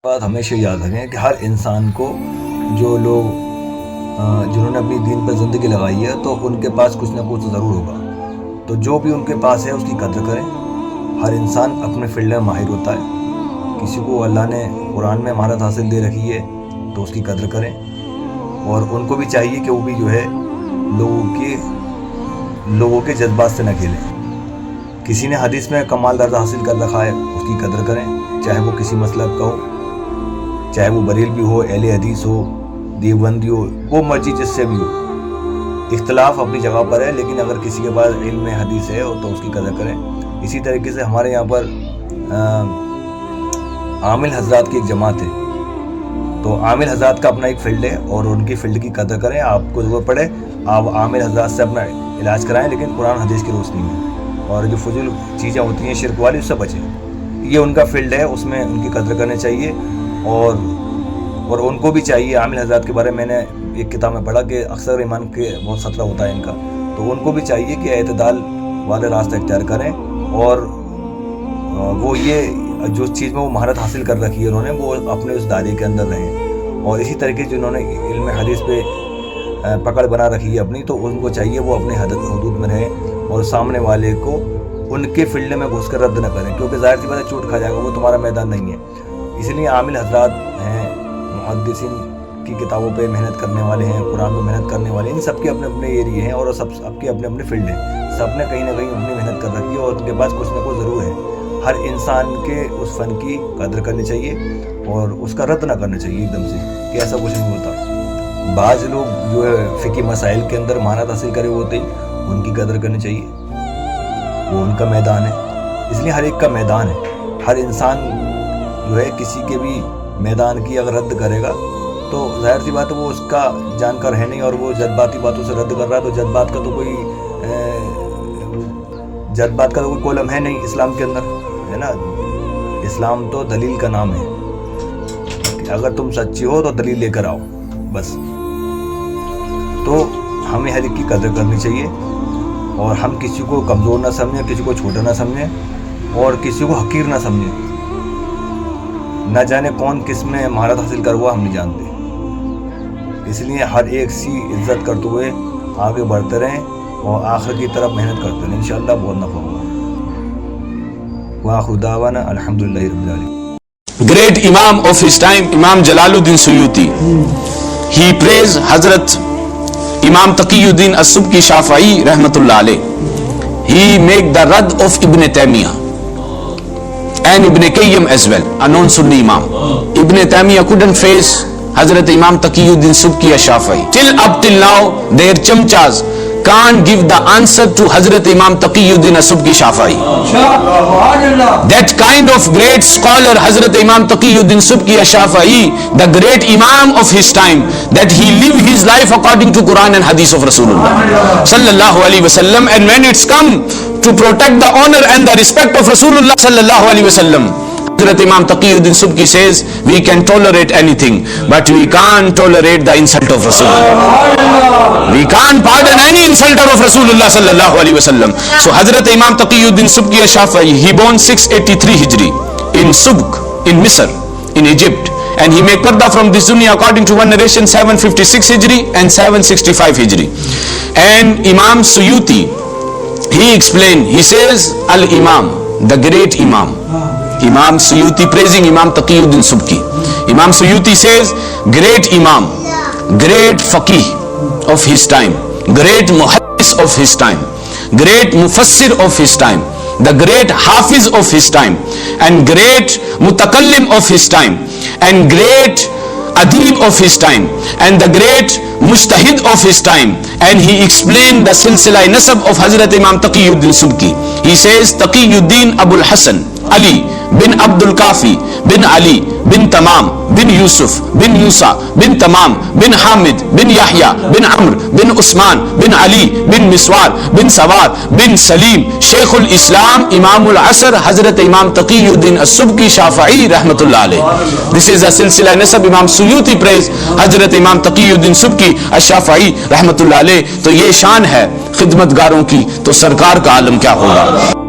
بات ہمیشہ یاد رکھیں کہ ہر انسان کو جو لوگ جنہوں نے اپنی دین پر زندگی لگائی ہے تو ان کے پاس کچھ نہ کچھ ضرور ہوگا، تو جو بھی ان کے پاس ہے اس کی قدر کریں۔ ہر انسان اپنے فیلڈ میں ماہر ہوتا ہے، کسی کو اللہ نے قرآن میں مہارت حاصل دے رکھی ہے تو اس کی قدر کریں، اور ان کو بھی چاہیے کہ وہ بھی جو ہے لوگوں کے جذبات سے نہ کھیلیں۔ کسی نے حدیث میں کمال درجہ حاصل کر رکھا ہے اس کی قدر کریں، چاہے وہ کسی مسلک کا ہو، چاہے وہ بریلوی ہو، اہل حدیث ہو، دیوبندی ہو، وہ مرضی جس سے بھی ہو۔ اختلاف اپنی جگہ پر ہے، لیکن اگر کسی کے پاس علم حدیث ہے تو اس کی قدر کریں۔ اسی طریقے سے ہمارے یہاں پر عامل حضرات کی ایک جماعت ہے، تو عامل حضرات کا اپنا ایک فیلڈ ہے اور ان کی فیلڈ کی قدر کریں۔ آپ کو ضرورت پڑے آپ عامل حضرات سے اپنا علاج کرائیں، لیکن قرآن حدیث کی روشنی میں، اور جو فضول چیزیں ہوتی ہیں شرک والی اس سے بچیں۔ یہ ان کا فیلڈ ہے، اس میں ان کی قدر کرنی چاہیے، اور ان کو بھی چاہیے۔ عامل حضرات کے بارے میں نے ایک کتاب میں پڑھا کہ اکثر ایمان کے بہت خطرہ ہوتا ہے ان کا، تو ان کو بھی چاہیے کہ اعتدال والے راستہ اختیار کریں، اور وہ یہ جو چیز میں وہ مہارت حاصل کر رکھی ہے انہوں نے، وہ اپنے اس دائرے کے اندر رہیں۔ اور اسی طریقے سے جنہوں نے علم حدیث پہ پکڑ بنا رکھی ہے اپنی، تو ان کو چاہیے وہ اپنے حدود میں رہیں، اور سامنے والے کو ان کے فیلڈ میں گھس کر رد نہ کریں، کیونکہ ظاہر سی بات ہے چوٹ کھا جائے گا، وہ تمہارا میدان نہیں ہے۔ اس لیے عامل حضرات ہیں، محدثین کی کتابوں پہ محنت کرنے والے ہیں، قرآن پہ محنت کرنے والے ہیں، ان سب کے اپنے اپنے ایریے ہیں، اور سب کے اپنے اپنے فیلڈ ہیں۔ سب نے کہیں نہ کہیں اپنی محنت کر رکھی ہے، اور ان کے پاس کچھ نہ کچھ ضرور ہے۔ ہر انسان کے اس فن کی قدر کرنی چاہیے، اور اس کا رد نہ کرنا چاہیے ایک دم سے کہ ایسا کچھ نہیں ہوتا۔ بعض لوگ جو ہے فقہی مسائل کے اندر مہارت حاصل کرے ہوتے ہیں، ان کی قدر کرنی چاہیے، وہ ان کا میدان ہے۔ اس لیے ہر ایک کا میدان ہے، ہر انسان جو ہے کسی کے بھی میدان کی اگر رد کرے گا تو ظاہر سی بات ہے وہ اس کا جانکار ہے نہیں، اور وہ جذباتی باتوں سے رد کر رہا ہے، تو جذبات کا تو کوئی کولم ہے نہیں اسلام کے اندر، ہے نا۔ اسلام تو دلیل کا نام ہے، کہ اگر تم سچی ہو تو دلیل لے کر آؤ، بس۔ تو ہمیں ہر ایک کی قدر کرنی چاہیے، اور ہم کسی کو کمزور نہ سمجھیں، کسی کو چھوٹا نہ سمجھیں، اور کسی کو حقیر نہ سمجھیں۔ نہ جانے کون کس میں مہارت حاصل کر ہوا ہم نہیں جانتے، اس لیے ہر ایک سی عزت کرتے ہوئے آگے بڑھتے رہیں، اور آخر کی طرف محنت کرتے رہیں، انشاءاللہ بہت نفع ہوگا۔ وآخر دعوانا الحمدللہ رب العالمین۔ Great Imam of his time, Imam Jalaluddin Suyuti. He praised Hazrat Imam Taqiyuddin As-Subki Shafi'i rahmatullah alayh. He made the rad of Ibn Taymiyyah and Ibn Qayyim as well, a non-Sunni Imam. Ibn Taymiyyah couldn't face Hazrat Imam Taqiyuddin Subki Shafi'i. Till now, their chamchas can't give the answer to Hazrat Imam Taqiyuddin Subki Shafi'i. That kind of great scholar Hazrat Imam Taqiyuddin Subki Shafi'i, the great Imam of his time, that he lived his life according to Quran and Hadith of Rasulullah sallallahu alaihi wasallam. And when it's come to protect the honor and the respect of Rasulullah sallallahu alaihi wasallam, Hazrat Imam Taqiyuddin Subki says, we can tolerate anything, but we can't tolerate the insult of Rasulullah. We can't pardon any insulter of Rasulullah sallallahu alaihi wasallam. So Hazrat Imam Taqiyuddin Subki Shafi'i, he born 683 Hijri in Subk, in Misr, in Egypt. And he made parda from this dunya according to one narration 756 Hijri and 765 Hijri. And Imam Suyuti, he explained, he says, Al-Imam, the great Imam. Imam Suyuti praising Imam Taqiyuddin Subki. Imam Suyuti says, great Imam, great faqih of his time, great muhaddis of his time, great mufassir of his time, the great hafiz of his time, and great mutakallim of his time, and great adib of his time, and the great mujtahid of his time. And he explained the silsila nasab of Hazrat Imam Taqiyuddin Subki. He says, Taqiyuddin Abul Hasan Ali bin Abdul Kafi bin Ali bin Tamam bin Yusuf bin Musa bin Tamam bin Hamid bin Yahya bin Amr bin Usman bin Ali bin Miswar bin Sawar bin Salim Sheikhul Islam Imamul Asr Hazrat Imam Taqiyuddin As-Subki Shafi'i rahmatullah alayh. This is a silsila nasab. Imam Suyuti praise Hazrat Imam Taqiyuddin Subki Shafi'i rahmatullah alayh. تو یہ شان ہے خدمتگاروں کی، تو سرکار کا عالم کیا ہوگا۔